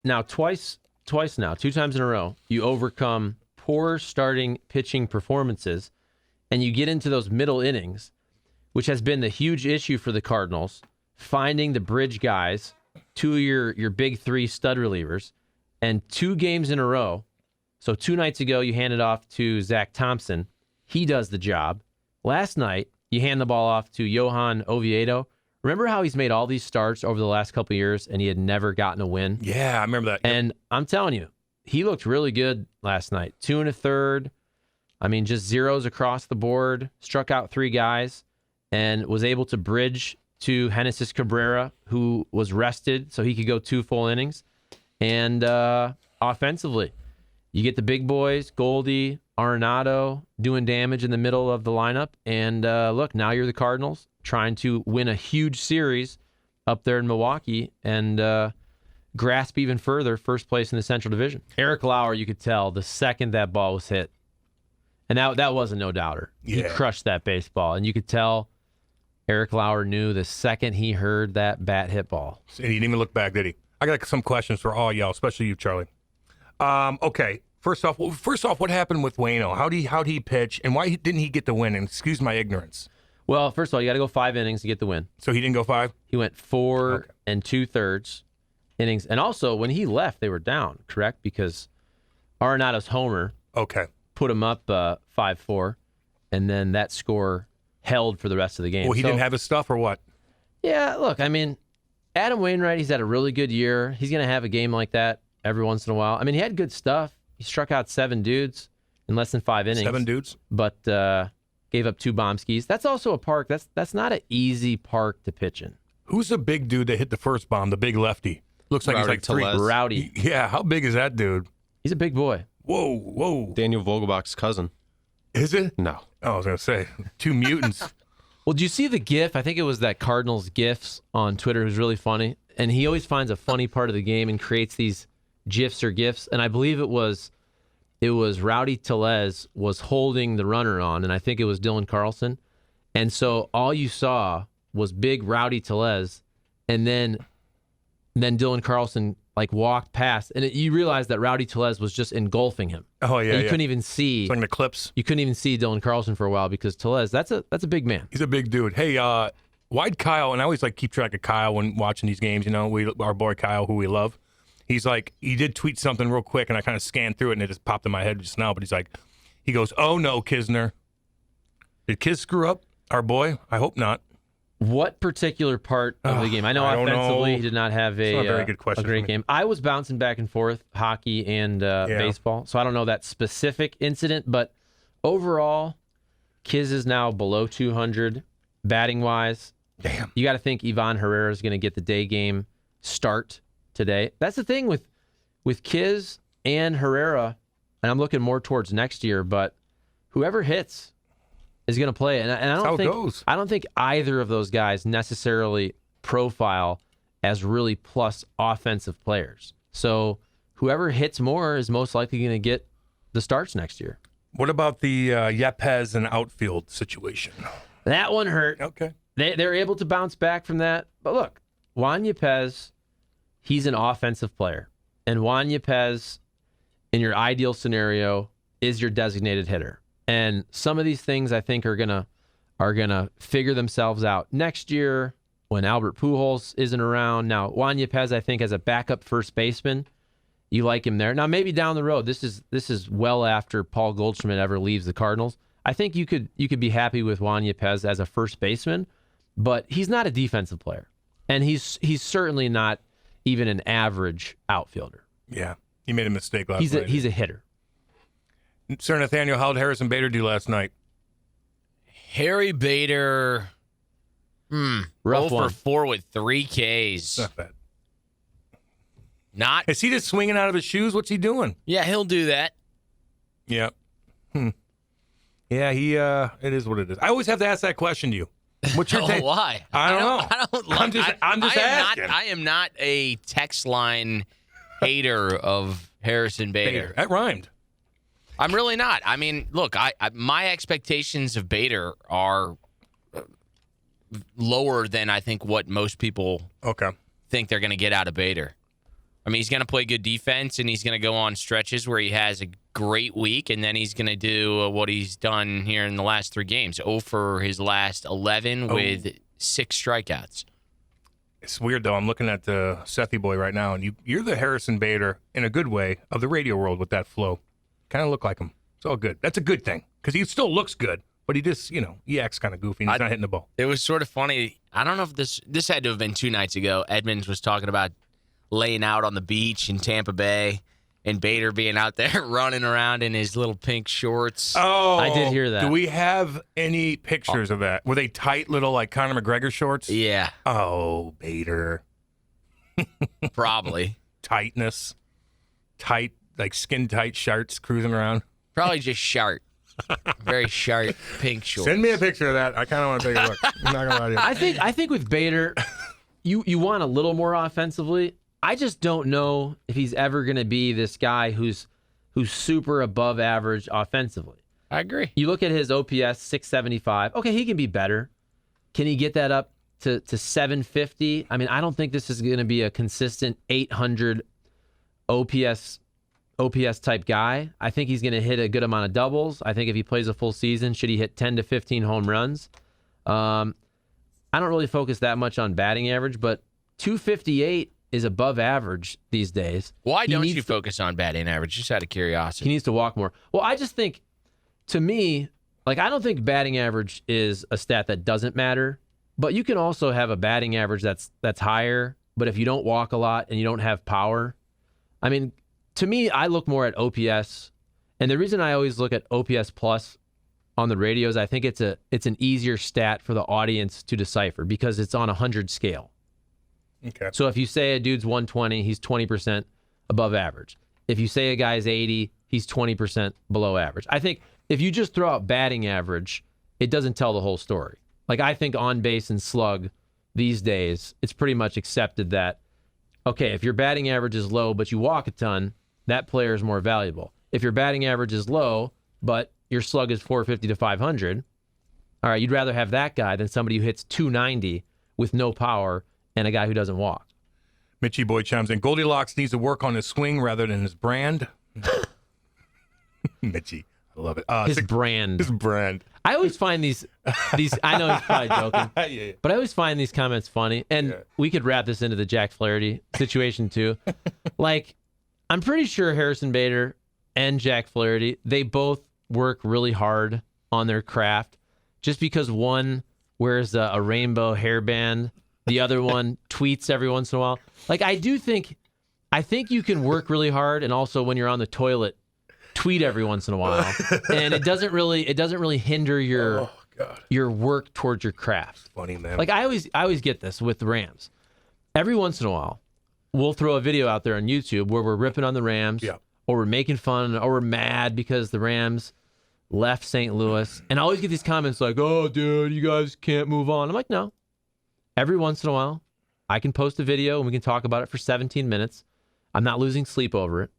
now twice now, 2 times in a row, you overcome poor starting pitching performances, and you get into those middle innings, which has been the huge issue for the Cardinals, finding the bridge guys, 2 of your big 3 stud relievers, and 2 games in a row. So 2 nights ago, you handed off to Zach Thompson. He does the job. Last night, you hand the ball off to Johan Oviedo. Remember how he's made all these starts over the last couple of years and he had never gotten a win? Yeah, I remember that. And I'm telling you, he looked really good last night. 2 1/3. I mean, just zeros across the board. Struck out 3 guys and was able to bridge to Genesis Cabrera, who was rested so he could go 2 full innings. And offensively, you get the big boys, Goldie, Arenado, doing damage in the middle of the lineup. And look, now you're the Cardinals trying to win a huge series up there in Milwaukee and grasp even further first place in the Central Division. Eric Lauer, you could tell the second that ball was hit, and that was a no-doubter. Yeah. He crushed that baseball, and you could tell Eric Lauer knew the second he heard that bat hit ball. And he didn't even look back, did he? I got some questions for all y'all, especially you, Charlie. Okay. First off, what happened with Waino? How'd he pitch, and why didn't he get the win? And excuse my ignorance. Well, first of all, you got to go 5 innings to get the win. So he didn't go 5? He went 4 2/3 innings. And also, when he left, they were down, correct? Because Arenado's homer put him up 5-4, and then that score held for the rest of the game. Well, he didn't have his stuff or what? Yeah, look, I mean, Adam Wainwright, he's had a really good year. He's going to have a game like that every once in a while. I mean, he had good stuff. He struck out 7 dudes in less than 5 innings. 7 dudes? But gave up 2 bomb skis. That's also a park. That's not an easy park to pitch in. Who's the big dude that hit the first bomb, the big lefty? Looks like Rowdy he's like 3. Tellez. Rowdy. Yeah, how big is that dude? He's a big boy. Whoa. Daniel Vogelbach's cousin. Is it? No. Oh, I was going to say, 2 mutants. Well, did you see the GIF? I think it was that Cardinals GIFs on Twitter. It was really funny. And he always finds a funny part of the game and creates these GIFs or GIFs. And I believe it was Rowdy Tellez was holding the runner on, and I think it was Dylan Carlson. And so all you saw was big Rowdy Tellez, and then Dylan Carlson like walked past, and you realized that Rowdy Tellez was just engulfing him. Oh yeah, and you couldn't even see. It's like the clips. You couldn't even see Dylan Carlson for a while because Tellez, that's a big man. He's a big dude. Hey, why'd Kyle? And I always like keep track of Kyle when watching these games. You know, our boy Kyle, who we love. He's like, he did tweet something real quick, and I kind of scanned through it, and it just popped in my head just now. But he goes, "Oh no, Kisner, did Kiz screw up our boy? I hope not." What particular part of the game? I know offensively he did not have a very good question a great game. I was bouncing back and forth, hockey and baseball, so I don't know that specific incident. But overall, Kiz is now below 200 batting wise. Damn. You got to think Ivan Herrera is going to get the day game start today. That's the thing with Kiz and Herrera, and I'm looking more towards next year. But whoever hits is going to play, and I don't think either of those guys necessarily profile as really plus offensive players. So whoever hits more is most likely going to get the starts next year. What about the Yepez and outfield situation? That one hurt. Okay. They're able to bounce back from that. But look, Juan Yepez, he's an offensive player. And Juan Yepez, in your ideal scenario, is your designated hitter. And some of these things I think are gonna figure themselves out next year when Albert Pujols isn't around. Now, Juan Yepez, I think, as a backup first baseman, you like him there. Now, maybe down the road, this is well after Paul Goldschmidt ever leaves the Cardinals. I think you could be happy with Juan Yepez as a first baseman, but he's not a defensive player, and he's certainly not even an average outfielder. Yeah, he made a mistake last night. He's a hitter. Sir Nathaniel, how did Harrison Bader do last night? Harry Bader, rough 0 one. for 4 with 3 Ks. Not bad. Not. Is he just swinging out of his shoes? What's he doing? Yeah, he'll do that. Yeah. Yeah, it is what it is. I always have to ask that question to you. What's your take? Why? I don't know. I'm just asking. I am not a text line hater of Harrison Bader. That rhymed. I'm really not. I mean, look, my expectations of Bader are lower than I think what most people think they're going to get out of Bader. I mean, he's going to play good defense, and he's going to go on stretches where he has a great week, and then he's going to do what he's done here in the last 3 games. 0 for his last 11 with 6 strikeouts. It's weird, though. I'm looking at the Sethy boy right now, and you're the Harrison Bader, in a good way, of the radio world with that flow. Kind of look like him. It's all good. That's a good thing, because he still looks good, but he just, he acts kind of goofy, and he's not hitting the ball. It was sort of funny. I don't know if this had to have been 2 nights ago. Edmonds was talking about laying out on the beach in Tampa Bay, and Bader being out there running around in his little pink shorts. Oh, I did hear that. Do we have any pictures of that? Were they tight little, like, Conor McGregor shorts? Yeah. Oh, Bader. Probably. Tightness. Tight, like skin-tight shirts cruising around. Probably just sharp. Very sharp pink shorts. Send me a picture of that. I kind of want to take a look. I'm not going to lie to you. I think with Bader, you want a little more offensively. I just don't know if he's ever going to be this guy who's super above average offensively. I agree. You look at his OPS 675. Okay, he can be better. Can he get that up to 750? I mean, I don't think this is going to be a consistent 800 OPS type guy. I think he's going to hit a good amount of doubles. I think if he plays a full season, should he hit 10 to 15 home runs? I don't really focus that much on batting average, but 258 is above average these days. Why don't you focus on batting average? Just out of curiosity. He needs to walk more. Well, I just think, to me, like, I don't think batting average is a stat that doesn't matter, but you can also have a batting average that's higher, but if you don't walk a lot and you don't have power, I mean, to me, I look more at OPS, and the reason I always look at OPS plus on the radio is I think it's an easier stat for the audience to decipher because it's on a 100 scale. Okay. So if you say a dude's 120, he's 20% above average. If you say a guy's 80, he's 20% below average. I think if you just throw out batting average, it doesn't tell the whole story. Like, I think on base and slug these days, it's pretty much accepted that, okay, if your batting average is low, but you walk a ton, that player is more valuable. If your batting average is low, but your slug is 450 to 500, all right, you'd rather have that guy than somebody who hits 290 with no power and a guy who doesn't walk. Mitchie boy chimes in. Goldilocks needs to work on his swing rather than his brand. Mitchie, I love it. His brand. His brand. I always find these. I know he's probably joking, Yeah. but I always find these comments funny. And we could wrap this into the Jack Flaherty situation too. Like, I'm pretty sure Harrison Bader and Jack Flaherty, they both work really hard on their craft. Just because one wears a rainbow hairband, the other one tweets every once in a while. Like, I think you can work really hard, and also when you're on the toilet, tweet every once in a while, and it doesn't really hinder your work towards your craft. Funny, man. Like, I always get this with the Rams. Every once in a while, we'll throw a video out there on YouTube where we're ripping on the Rams, or we're making fun, or we're mad because the Rams left St. Louis, and I always get these comments like, "Oh, dude, you guys can't move on." I'm like, no. Every once in a while, I can post a video and we can talk about it for 17 minutes. I'm not losing sleep over it.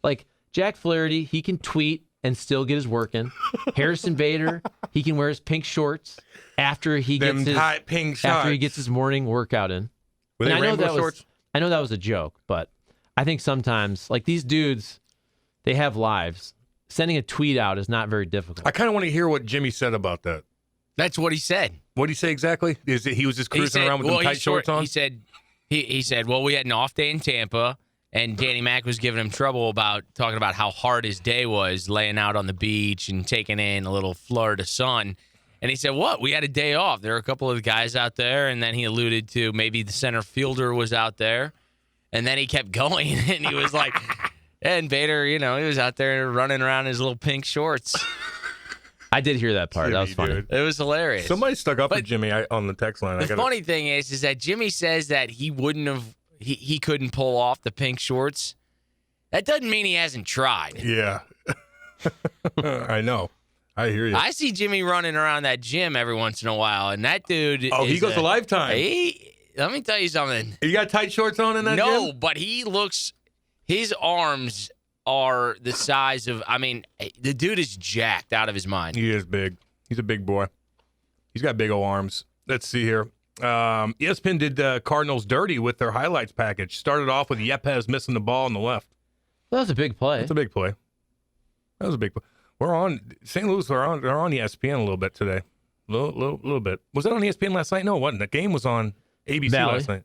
Like, Jack Flaherty, he can tweet and still get his work in. Harrison Bader, he can wear his pink shorts after he gets his morning workout in. Were they rainbow shorts? I know that was a joke, but I think sometimes, like, these dudes, they have lives. Sending a tweet out is not very difficult. I kind of want to hear what Jimmy said about that. That's what he said. What did he say exactly? Is it he was just cruising around with them tight shorts on? He said, well, we had an off day in Tampa, and Danny Mac was giving him trouble about talking about how hard his day was, laying out on the beach and taking in a little Florida sun. And he said, what? We had a day off. There were a couple of guys out there, and then he alluded to maybe the center fielder was out there. And then he kept going, and he was like, and Bader, he was out there running around in his little pink shorts. I did hear that part. Jimmy, that was funny. dude. It was hilarious. Somebody stuck up for Jimmy on the text line. The funny thing is that Jimmy says that he couldn't pull off the pink shorts. That doesn't mean he hasn't tried. Yeah. I know. I hear you. I see Jimmy running around that gym every once in a while, and that dude he goes to Lifetime. Let me tell you something. You got tight shorts on in that gym? No, but his arms are the size of, the dude is jacked out of his mind. He is big. He's a big boy. He's got big old arms. Let's see here. ESPN did the Cardinals dirty with their highlights package. Started off with Yepes missing the ball on the left. That was a big play. That's a big play. That was a big play. We're on St. Louis. They're on ESPN a little bit today. Little bit. Was that on ESPN last night? No, it wasn't. The game was on ABC last night.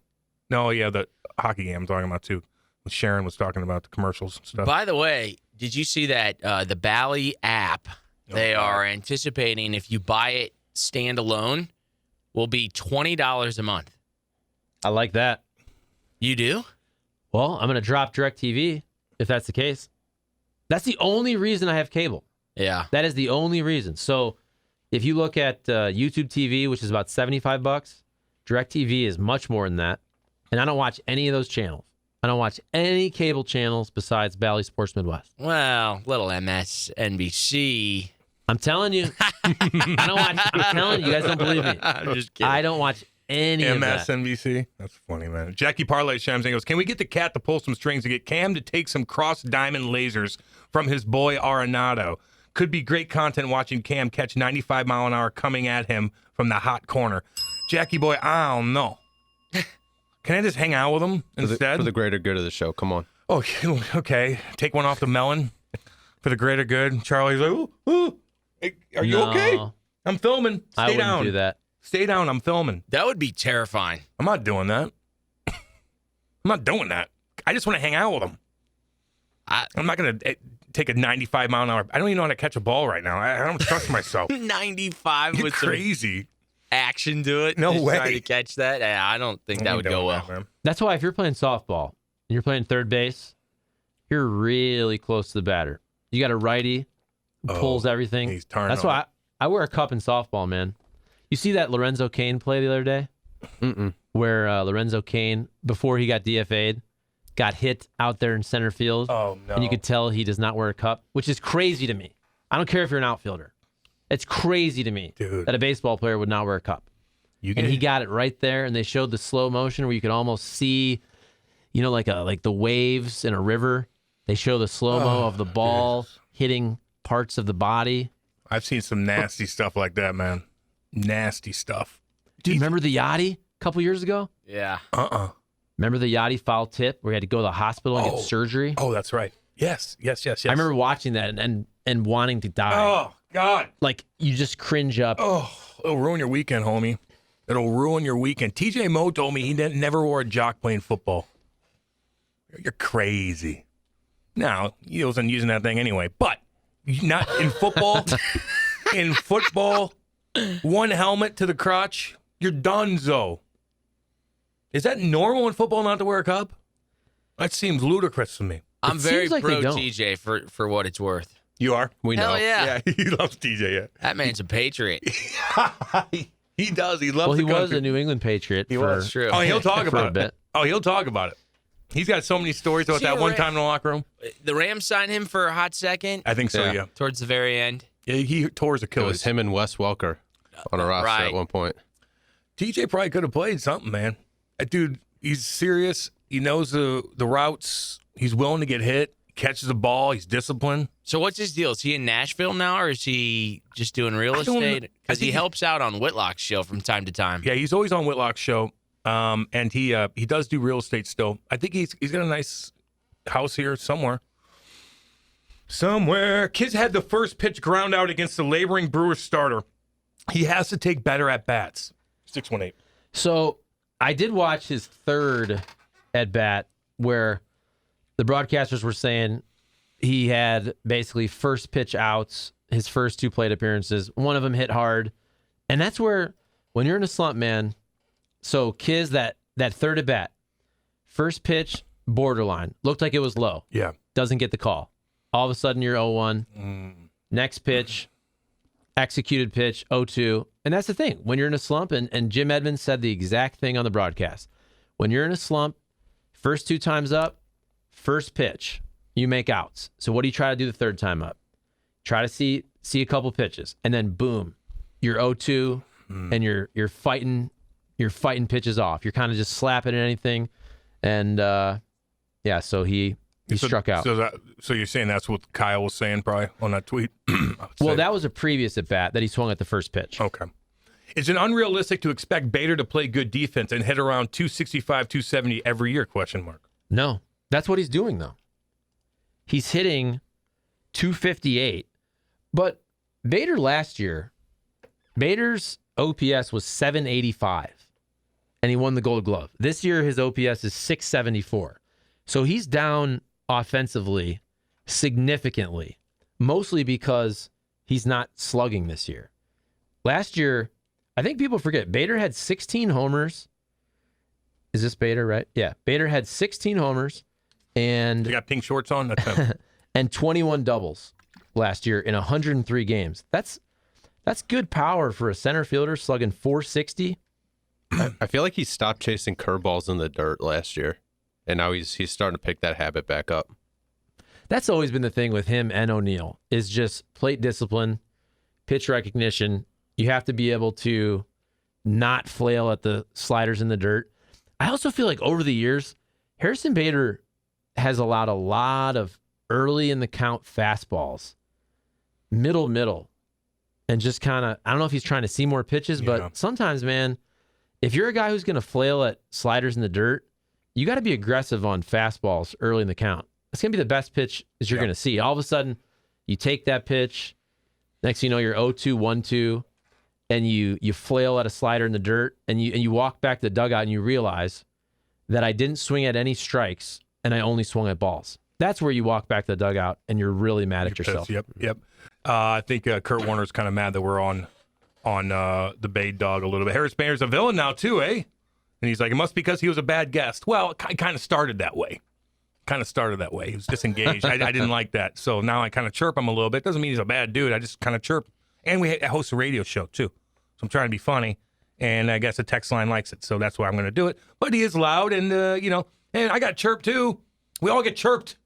No, yeah, the hockey game I'm talking about too. Sharon was talking about the commercials and stuff. By the way, did you see that the Bally app? They are anticipating if you buy it standalone, will be $20 a month. I like that. You do? Well, I'm going to drop DirecTV if that's the case. That's the only reason I have cable. Yeah. That is the only reason. So if you look at YouTube TV, which is about $75, DirecTV is much more than that. And I don't watch any of those channels. I don't watch any cable channels besides Bally Sports Midwest. Well, little MSNBC. I'm telling you. I don't watch. I'm telling you, you guys don't believe me. I'm just kidding. I don't watch any of that. MSNBC. That's funny, man. Jackie Parlay Shamsing goes, can we get the cat to pull some strings to get Cam to take some cross diamond lasers from his boy Arenado? Could be great content watching Cam catch 95 mile an hour coming at him from the hot corner. Jackie boy, I don't know. Can I just hang out with him instead? For the greater good of the show. Come on. Oh, okay. Take one off the melon for the greater good. Charlie's like, ooh. Hey, are you okay? I'm filming. Stay I wouldn't down. do that. Stay down. I'm filming. That would be terrifying. I'm not doing that. I'm not doing that. I just want to hang out with him. I'm not going to take a 95 mile an hour. I don't even know how to catch a ball right now. I don't trust myself. 95 You're with crazy. some action to it. No just way. Trying to catch that. I don't think that would go well. Man. That's why if you're playing softball and you're playing third base, you're really close to the batter. You got a righty who pulls everything. He's turning. That's why I wear a cup in softball, man. You see that Lorenzo Cain play the other day? Where Lorenzo Cain, before he got DFA'd, got hit out there in center field. Oh, no. And you could tell he does not wear a cup, which is crazy to me. I don't care if you're an outfielder. It's crazy to me that a baseball player would not wear a cup. And he got it right there, and they showed the slow motion where you could almost see, you know, like the waves in a river. They show the slow-mo of the ball hitting parts of the body. I've seen some nasty stuff like that, man. Nasty stuff. Dude, remember the Yachty a couple years ago? Yeah. Remember the Yachty foul tip where he had to go to the hospital and get surgery? Oh, that's right. Yes. I remember watching that and wanting to die. Oh, God. Like, you just cringe up. Oh, it'll ruin your weekend, homie. It'll ruin your weekend. TJ Moe told me he never wore a jock playing football. You're crazy. Now, he wasn't using that thing anyway, but not in football. In football, one helmet to the crotch, you're donezo. Is that normal in football not to wear a cup? That seems ludicrous to me. I'm very seems like pro they don't. TJ for what it's worth. You are? We know. Hell yeah. Yeah, he loves TJ, yeah. That man's a patriot. He does. He loves Well, he the was country. a New England Patriot. was true. Oh, he'll talk for about a it. bit. Oh, he'll talk about it. He's got so many stories about See that the one Ram- time in the locker room. The Rams signed him for a hot second I think so, yeah. towards the very end. Yeah, he tore his It was Achilles. him and Wes Welker on a roster Right. at one point. TJ probably could have played something, man. That dude, he's serious. He knows the routes. He's willing to get hit. Catches the ball. He's disciplined. So what's his deal? Is he in Nashville now, or is he just doing real I don't know. estate? I Because he think helps out on Whitlock's show from time to time. Yeah, he's always on Whitlock's show, and he does do real estate still. I think he's got a nice house here somewhere. Somewhere. Kids had the first pitch ground out against the laboring Brewers starter. He has to take better at bats. 618. So I did watch his third at bat where the broadcasters were saying he had basically first pitch outs, his first two plate appearances. One of them hit hard. And that's where, when you're in a slump, man, so Kiz, that third at bat, first pitch, borderline, looked like it was low. Yeah. Doesn't get the call. All of a sudden, you're 0-1. Next pitch, executed pitch, 0-2. And that's the thing. When you're in a slump, and Jim Edmonds said the exact thing on the broadcast. When you're in a slump, first two times up, first pitch, you make outs. So what do you try to do the third time up? Try to see a couple pitches. And then, boom, you're 0-2, and you're fighting pitches off. You're kind of just slapping at anything. And, so he struck out. So you're saying that's what Kyle was saying probably on that tweet? Well, that was a previous at bat that he swung at the first pitch. Okay. Is it unrealistic to expect Bader to play good defense and hit around 265, 270 every year? ? No. That's what he's doing, though. He's hitting 258. But Bader last year, Bader's OPS was 785, and he won the Gold Glove. This year, his OPS is 674. So he's down offensively significantly, mostly because he's not slugging this year. Last year, I think people forget, Bader had 16 homers. Is this Bader, right? Yeah. Bader had 16 homers and You got pink shorts on? That's him. and 21 doubles last year in 103 games. That's good power for a center fielder slugging 460. I feel like he stopped chasing curveballs in the dirt last year, and now he's starting to pick that habit back up. That's always been the thing with him and O'Neill, is just plate discipline, pitch recognition. You have to be able to not flail at the sliders in the dirt. I also feel like over the years, Harrison Bader has allowed a lot of early in the count fastballs, middle, and just kind of, I don't know if he's trying to see more pitches, but sometimes, man, if you're a guy who's going to flail at sliders in the dirt, you got to be aggressive on fastballs early in the count. It's going to be the best pitch as you're going to see. All of a sudden, you take that pitch, next thing you know, you're 0-2, 1-2, and you flail at a slider in the dirt, and you walk back to the dugout and you realize that I didn't swing at any strikes and I only swung at balls. That's where you walk back to the dugout and you're really mad at yourself. Pissed. Yep. I think Kurt Warner's kind of mad that we're on the Bade dog a little bit. Harris Bader's a villain now too, eh? And he's like, it must be because he was a bad guest. Well, it kind of started that way. He was disengaged. I didn't like that. So now I kind of chirp him a little bit. Doesn't mean he's a bad dude. I just kind of chirp. And I host a radio show too. So I'm trying to be funny. And I guess the text line likes it. So that's why I'm going to do it. But he is loud and, and I got chirped too. We all get chirped.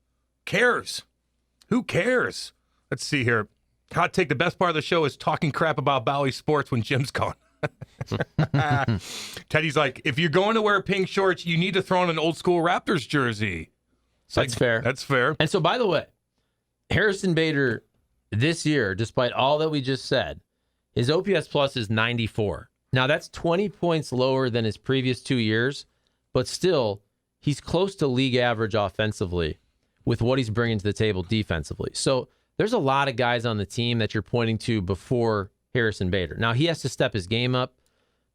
Who cares? Let's see here. Hot take, the best part of the show is talking crap about Bowie sports when Jim's gone. Teddy's like, if you're going to wear pink shorts, you need to throw on an old school Raptors jersey. That's fair. That's fair. And so, by the way, Harrison Bader this year, despite all that we just said, his OPS plus is 94. Now, that's 20 points lower than his previous 2 years, but still, he's close to league average offensively with what he's bringing to the table defensively. So there's a lot of guys on the team that you're pointing to before Harrison Bader. Now, he has to step his game up,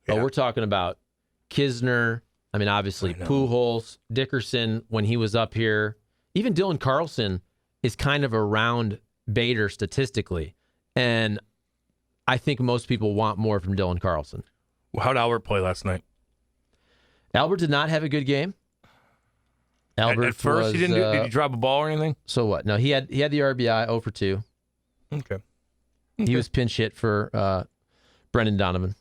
but we're talking about Kisner. I mean, obviously, Pujols, Dickerson, when he was up here. Even Dylan Carlson is kind of around Bader statistically. And I think most people want more from Dylan Carlson. Well, how'd Albert play last night? Albert did not have a good game. Albert at first, did he drop a ball or anything? So what? No, he had the RBI, 0 for 2. Okay. He was pinch hit for Brendan Donovan.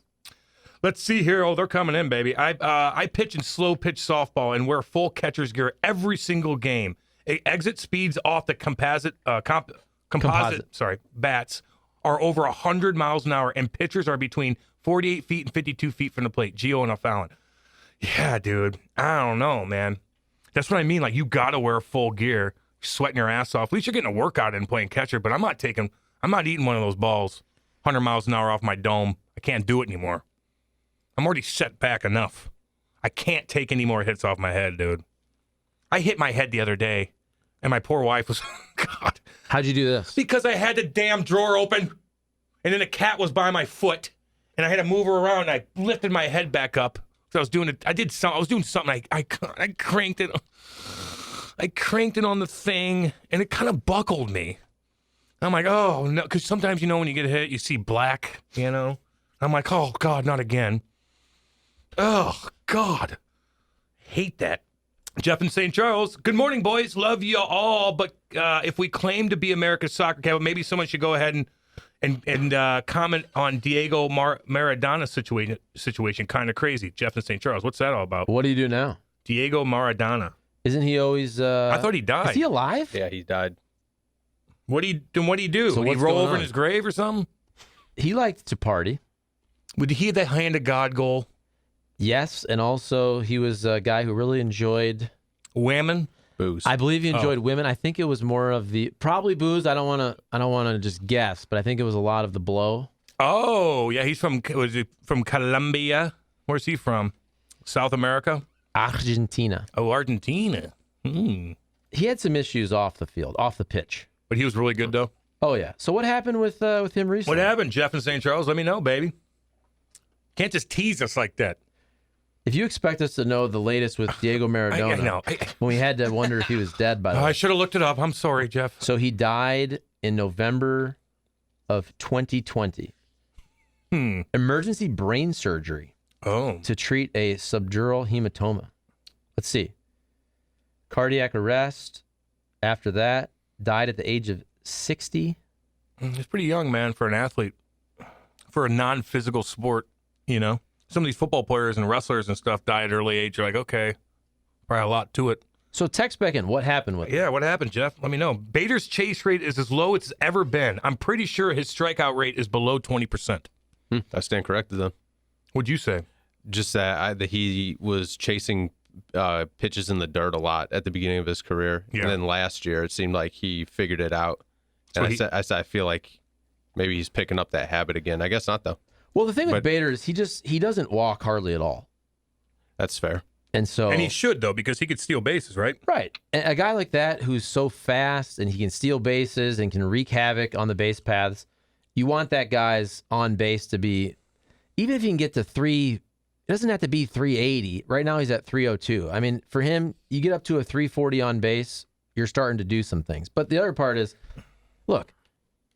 Let's see here. Oh, they're coming in, baby. I pitch in slow pitch softball and wear full catcher's gear every single game. Exit speeds off the composite bats are over 100 miles an hour, and pitchers are between 48 feet and 52 feet from the plate. Gio and O'Fallon. Yeah, dude. I don't know, man. That's what I mean. Like, you got to wear full gear, sweating your ass off. At least you're getting a workout in playing catcher, but I'm not eating one of those balls 100 miles an hour off my dome. I can't do it anymore. I'm already set back enough. I can't take any more hits off my head, dude. I hit my head the other day, and my poor wife was, God. How'd you do this? Because I had the damn drawer open, and then a cat was by my foot, and I had to move her around, and I lifted my head back up. So I was doing it. I was doing something. I cranked it. I cranked it on the thing, and it kind of buckled me. I'm like, oh no, because sometimes when you get hit, you see black. I'm like, oh God, not again. Oh God, hate that. Jeff in St. Charles. Good morning, boys. Love you all, but if we claim to be America's soccer capital, maybe someone should go ahead and comment on Diego Maradona situation. Kind of crazy. Jeff in St. Charles. What's that all about? What do you do now? Diego Maradona. Isn't he always? I thought he died. Is he alive? Yeah, he died. What do you do? So Would he roll over in his grave or something? He liked to party. Would he have that hand of God goal? Yes, and also he was a guy who really enjoyed women. Booze. I believe he enjoyed women. I think it was more of the probably booze. I don't want to just guess, but I think it was a lot of the blow. Oh, yeah, he's from Colombia? Where's he from? South America? Argentina. Oh, Argentina. He had some issues off the field, off the pitch. But he was really good, though. Oh, yeah. So what happened with him recently? What happened, Jeff in St. Charles? Let me know, baby. Can't just tease us like that. If you expect us to know the latest with Diego Maradona, I know. when we had to wonder if he was dead, by the way. I should have looked it up. I'm sorry, Jeff. So he died in November of 2020. Emergency brain surgery to treat a subdural hematoma. Let's see. Cardiac arrest. After that, died at the age of 60. He's pretty young, man, for an athlete. For a non-physical sport, you know. Some of these football players and wrestlers and stuff die at early age. You're like, okay, probably a lot to it. So text back in. What happened with him? Yeah, what happened, Jeff? Let me know. Bader's chase rate is as low as it's ever been. I'm pretty sure his strikeout rate is below 20%. I stand corrected then. What'd you say? Just that he was chasing pitches in the dirt a lot at the beginning of his career. Yeah. And then last year, it seemed like he figured it out. So And I said, I feel like maybe he's picking up that habit again. I guess not, though. Well, the thing with Bader is he doesn't walk hardly at all. That's fair. And so, And he should, though, because he could steal bases, right? right. And a guy like that who's so fast and he can steal bases and can wreak havoc on the base paths, you want that guy's on base to be, even if he can get to it doesn't have to be 380. Right now he's at 302. I mean, for him, you get up to a 340 on base, you're starting to do some things. But the other part is, look,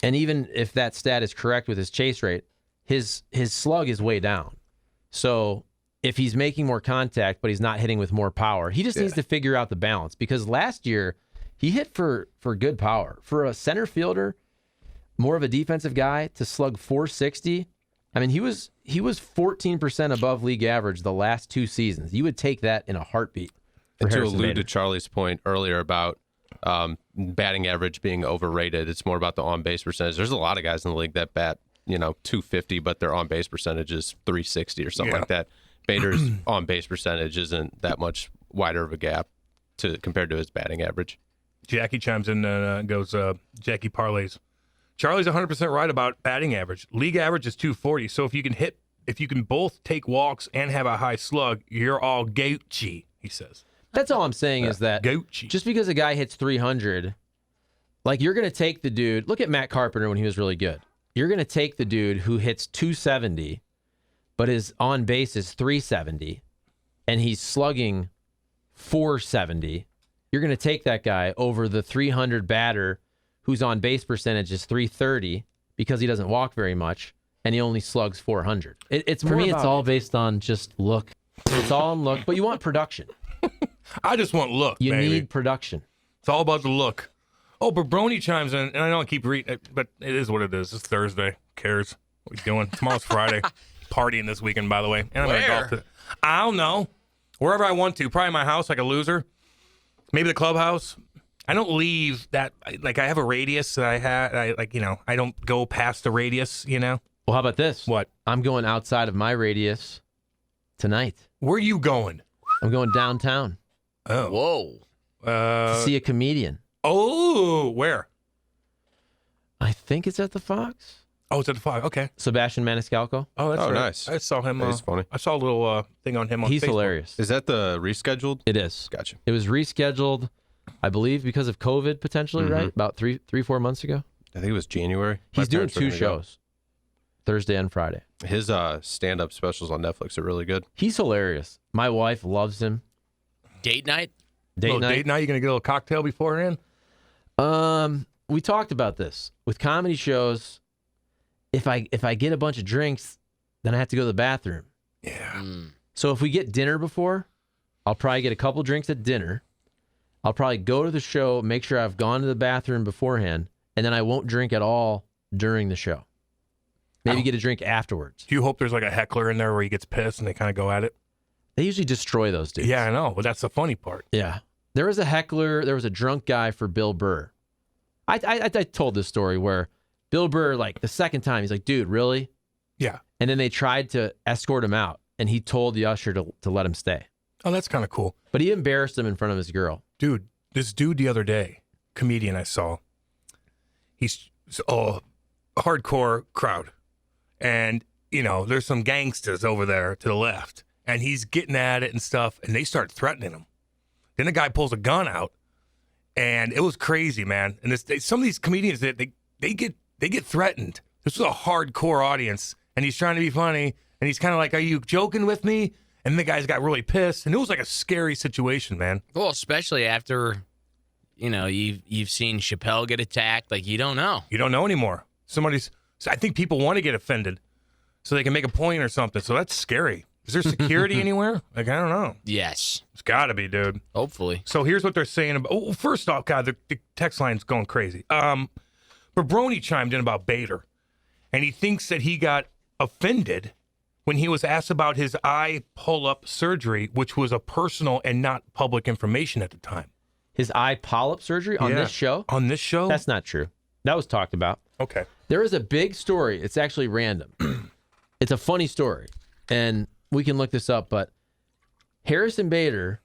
and even if that stat is correct with his chase rate, his slug is way down. So if he's making more contact, but he's not hitting with more power, he just needs to figure out the balance. Because last year, he hit for good power. For a center fielder, more of a defensive guy, to slug 460, I mean, he was 14% above league average the last 2 seasons. You would take that in a heartbeat. And to Harrison allude Bader. to Charlie's point earlier about batting average being overrated, it's more about the on-base percentage. There's a lot of guys in the league that bat, 250, but their on-base percentage is 360 or something like that. Bader's on-base percentage isn't that much wider of a gap compared to his batting average. Jackie chimes in and goes, Jackie parlays. Charlie's 100% right about batting average. League average is 240. So if you can both take walks and have a high slug, you're all Gucci, he says. That's all I'm saying is that Gucci. just because a guy hits 300, like you're going to take the dude. Look at Matt Carpenter when he was really good. You're going to take the dude who hits 270, but his on base is 370, and he's slugging 470. You're going to take that guy over the 300 batter whose on base percentage is 330 because he doesn't walk very much and he only slugs 400. It's For me, it's about- all based on just look. it's all on look, but you want production. I just want look, You baby. need production. It's all about the look. Oh, but Brony chimes in, and I don't keep reading it, but it is what it is. It's Thursday. Who cares? What are you doing? Tomorrow's Friday. Partying this weekend, by the way. And I'm going to golf today. I don't know. Wherever I want to. Probably my house like a loser. Maybe the clubhouse. I don't leave that. Like, I have a radius that I don't go past the radius, Well, how about this? What? I'm going outside of my radius tonight. Where are you going? I'm going downtown Oh. Whoa. to see a comedian. Where? I think it's at the Fox. Oh, it's at the 5. Okay. Sebastian Maniscalco. Oh, that's Oh, right. nice. I saw him. He's funny. I saw a little thing on him on He's Facebook. hilarious. Is that the rescheduled? It is. Gotcha. It was rescheduled, I believe, because of COVID potentially, right? About 4 months ago. I think it was January. My He's doing parents were 2 gonna go. shows, Thursday and Friday. His stand-up specials on Netflix are really good. He's hilarious. My wife loves him. Date night? Date night. Date night. You gonna get a little cocktail beforehand? We talked about this with comedy shows. If I get a bunch of drinks, then I have to go to the bathroom. Yeah. So if we get dinner before, I'll probably get a couple drinks at dinner. I'll probably go to the show, make sure I've gone to the bathroom beforehand, and then I won't drink at all during the show. Maybe get a drink afterwards. Do you hope there's like a heckler in there where he gets pissed and they kind of go at it? They usually destroy those dudes. Yeah, I know. But that's the funny part. Yeah. There was a heckler. There was a drunk guy for Bill Burr. I told this story where Bill Burr, like the second time, he's like, dude, really? Yeah. And then they tried to escort him out, and he told the usher to let him stay. Oh, that's kind of cool. But he embarrassed him in front of his girl. Dude, this dude the other day, comedian I saw, he's a hardcore crowd. and there's some gangsters over there to the left, and he's getting at it and stuff, and they start threatening him. Then the guy pulls a gun out, and it was crazy, man. And some of these comedians, they get threatened. This was a hardcore audience, and he's trying to be funny, and he's kind of like, "Are you joking with me?" And the guys got really pissed, and it was like a scary situation, man. Well, especially after, you've seen Chappelle get attacked. Like, you don't know. You don't know anymore. I think people want to get offended so they can make a point or something. So that's scary. Is there security anywhere? Like, I don't know. Yes. It's got to be, dude. Hopefully. So here's what they're saying about. Oh, first off, God, the text line's going crazy. Brony chimed in about Bader, and he thinks that he got offended when he was asked about his eye pull-up surgery, which was a personal and not public information at the time. His eye polyp surgery on this show? On this show? That's not true. That was talked about. Okay. There is a big story. It's actually random. It's a funny story, and we can look this up, but Harrison Bader,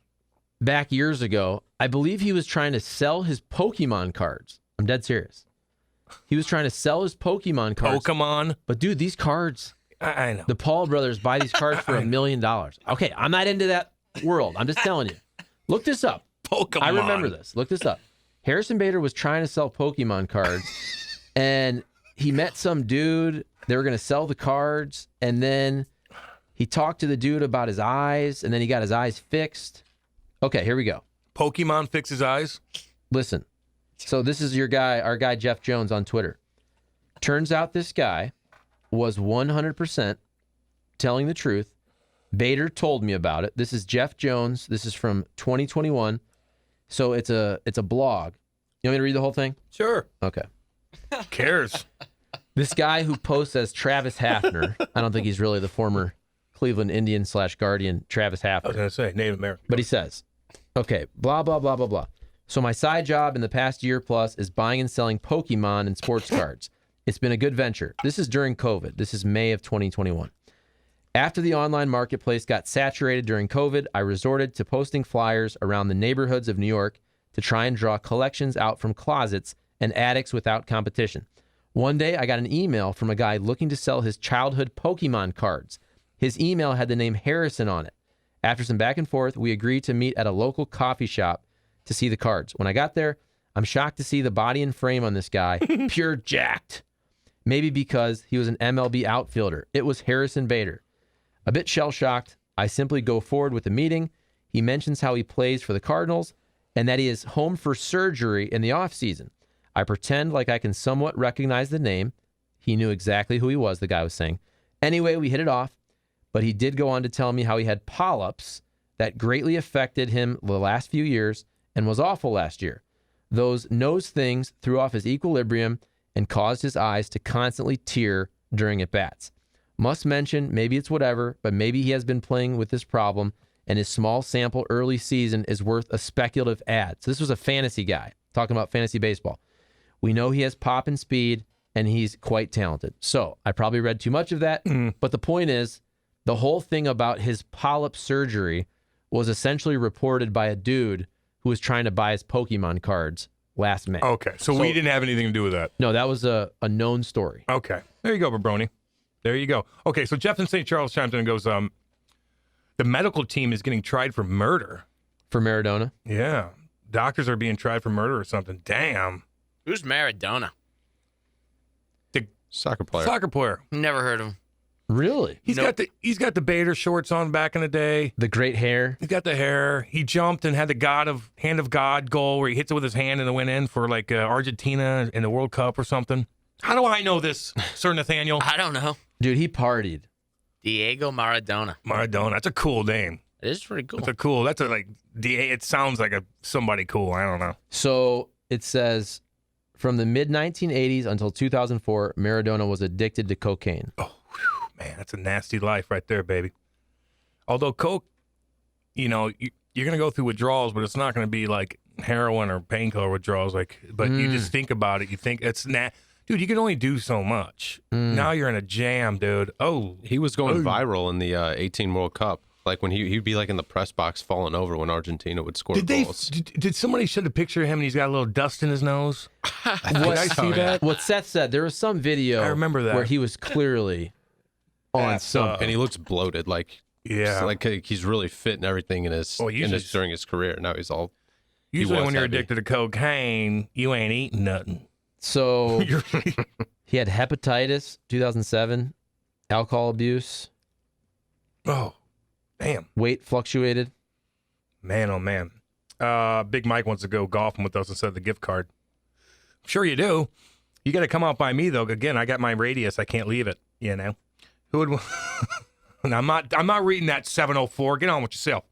back years ago, I believe he was trying to sell his Pokemon cards. I'm dead serious. He was trying to sell his Pokemon cards. Pokemon? But, dude, these cards, I know. the Paul brothers buy these cards for $1 million. Okay, I'm not into that world. I'm just telling you. Look this up. Pokemon. I remember this. Look this up. Harrison Bader was trying to sell Pokemon cards, and he met some dude. They were going to sell the cards, and then he talked to the dude about his eyes, and then he got his eyes fixed. Okay, here we go. Pokemon fix his eyes? Listen. So this is our guy Jeff Jones on Twitter. Turns out this guy was 100% telling the truth. Bader told me about it. This is Jeff Jones. This is from 2021. So it's a blog. You want me to read the whole thing? Sure. Okay. Who cares? This guy who posts as Travis Hafner, I don't think he's really the former Cleveland Indian / Guardian Travis Hafner. I was going to say Native American. But he says, okay, blah, blah, blah, blah, blah. So my side job in the past year plus is buying and selling Pokemon and sports cards. It's been a good venture. This is during COVID. This is May of 2021. After the online marketplace got saturated during COVID, I resorted to posting flyers around the neighborhoods of New York to try and draw collections out from closets and attics without competition. One day, I got an email from a guy looking to sell his childhood Pokemon cards. His email had the name Harrison on it. After some back and forth, we agreed to meet at a local coffee shop to see the cards. When I got there, I'm shocked to see the body and frame on this guy, pure jacked. Maybe because he was an MLB outfielder. It was Harrison Bader. A bit shell-shocked, I simply go forward with the meeting. He mentions how he plays for the Cardinals and that he is home for surgery in the offseason. I pretend like I can somewhat recognize the name. He knew exactly who he was, the guy was saying. Anyway, we hit it off, but he did go on to tell me how he had polyps that greatly affected him the last few years and was awful last year. Those nose things threw off his equilibrium and caused his eyes to constantly tear during at-bats. Must mention, maybe it's whatever, but maybe he has been playing with this problem and his small sample early season is worth a speculative ad. So this was a fantasy guy talking about fantasy baseball. We know he has pop and speed and he's quite talented. So I probably read too much of that, but the point is the whole thing about his polyp surgery was essentially reported by a dude who was trying to buy his Pokemon cards last May. Okay, so we didn't have anything to do with that. No, that was a known story. Okay, there you go, Brony. There you go. Okay, so Jeff in St. Charles chimes in and goes, the medical team is getting tried for murder. For Maradona? Yeah. Doctors are being tried for murder or something. Damn. Who's Maradona? The Soccer player. soccer player. Never heard of him. Really? He's got the Bader shorts on back in the day. The great hair. He's got the hair. He jumped and had the hand of God goal where he hits it with his hand and it went in for like Argentina in the World Cup or something. How do I know this, Sir Nathaniel? I don't know. Dude, he partied. Diego Maradona. Maradona. That's a cool name. It is pretty cool. It sounds like somebody cool. I don't know. So it says, from the mid-1980s until 2004, Maradona was addicted to cocaine. Oh, whew, man, that's a nasty life right there, baby. Although coke, you're going to go through withdrawals, but it's not going to be like heroin or painkiller withdrawals. But you just think about it. You think it's dude, you can only do so much. Now you're in a jam, dude. Oh, he was going viral in the 18 World Cup. Like when he'd be like in the press box falling over when Argentina would score goals. Did somebody send a picture of him and he's got a little dust in his nose? Did I see that? What Seth said, there was some video I remember that. where he was clearly on something. And he looks bloated, like he's really fit and everything during his career. Now he's all. Usually, when you're heavy. addicted to cocaine, you ain't eating nothing. So he had hepatitis, 2007, alcohol abuse, Oh, damn. weight fluctuated. Man, oh, man. Big Mike wants to go golfing with us instead of the gift card. Sure you do. You got to come out by me, though. Again, I got my radius. I can't leave it, you know. Who would... I'm not reading that 704. Get on with yourself.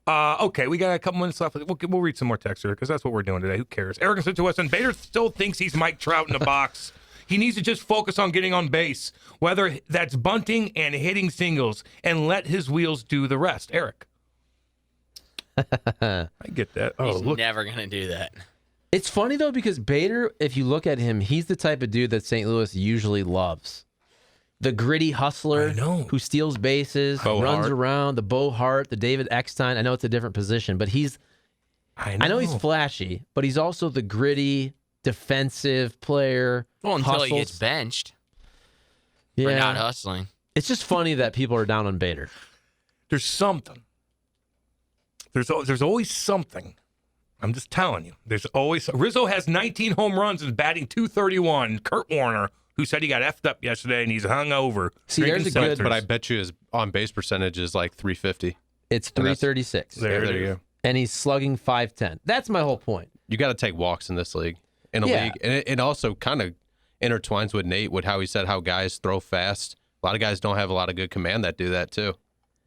Okay, we got a couple minutes left. We'll read some more text here because that's what we're doing today. Who cares? Eric said to us, and Bader still thinks he's Mike Trout in the box. He needs to just focus on getting on base, whether that's bunting and hitting singles, and let his wheels do the rest. Eric. I get that. Oh, He's look. never going to do that. It's funny, though, because Bader, if you look at him, he's the type of dude that St. Louis usually loves. The gritty hustler who steals bases, runs around, the Bo Hart, the David Eckstein. I know it's a different position, but I know he's flashy, but he's also the gritty, defensive player. Well, until hustles. he gets benched Yeah. for not hustling. It's just funny that people are down on Bader. There's something. There's always something. I'm just telling you. There's always... Rizzo has 19 home runs and batting .231. Kurt Warner, who said he got effed up yesterday and he's hungover. See, there's a good... But I bet you his on-base percentage is like 350. It's 336. There you go. And he's slugging .510. That's my whole point. You got to take walks in this league. In a league. And it also kind of intertwines with Nate with how he said how guys throw fast. A lot of guys don't have a lot of good command that do that, too.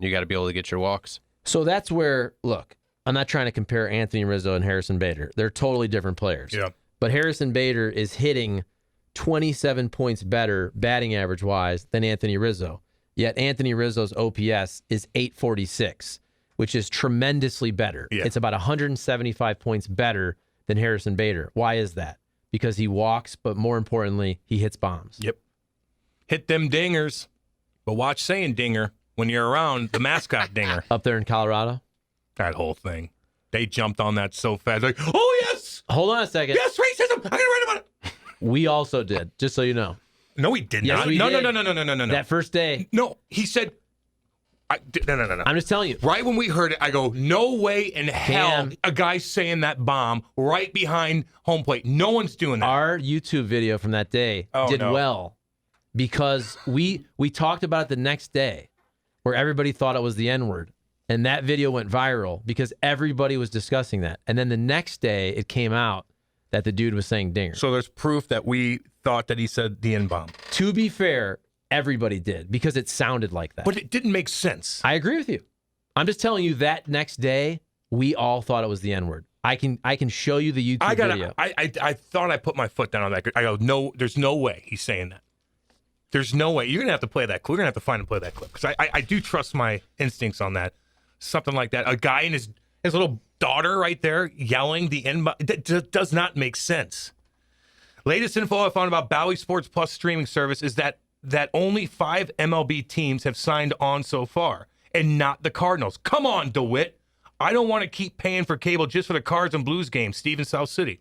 You got to be able to get your walks. So that's where, look, I'm not trying to compare Anthony Rizzo and Harrison Bader. They're totally different players. Yeah. But Harrison Bader is hitting 27 points better batting average-wise than Anthony Rizzo. Yet Anthony Rizzo's OPS is 846, which is tremendously better. Yeah. It's about 175 points better than Harrison Bader. Why is that? Because he walks, but more importantly, he hits bombs. Yep. Hit them dingers. But watch saying dinger when you're around the mascot dinger. Up there in Colorado? That whole thing. They jumped on that so fast. Like, oh, yes. Hold on a second. Yes, racism. I'm going to write about it. We also did, just so you know. No, he did Yes, not. we No. did. That first day. No, he said, no. I'm just telling you. Right when we heard it, I go, no way in hell Cam. a guy saying that bomb right behind home plate. No one's doing that. Our YouTube video from that day did well because we talked about it the next day where everybody thought it was the N-word. And that video went viral because everybody was discussing that. And then the next day it came out that the dude was saying dinger. So there's proof that we thought that he said the N-bomb. To be fair, everybody did because it sounded like that. But it didn't make sense. I agree with you. I'm just telling you that next day we all thought it was the N-word. I can show you the YouTube video. I thought I put my foot down on that. I go, no, there's no way he's saying that. There's no way. You're going to have to play that clip. We're going to have to find and play that clip because I do trust my instincts on that. Something like that. A guy and his little daughter right there yelling the N. That does not make sense. Latest info I found about Bally Sports Plus streaming service is that only 5 MLB teams have signed on so far, and not the Cardinals. Come on, DeWitt. I don't want to keep paying for cable just for the Cards and Blues games, Steve in South City.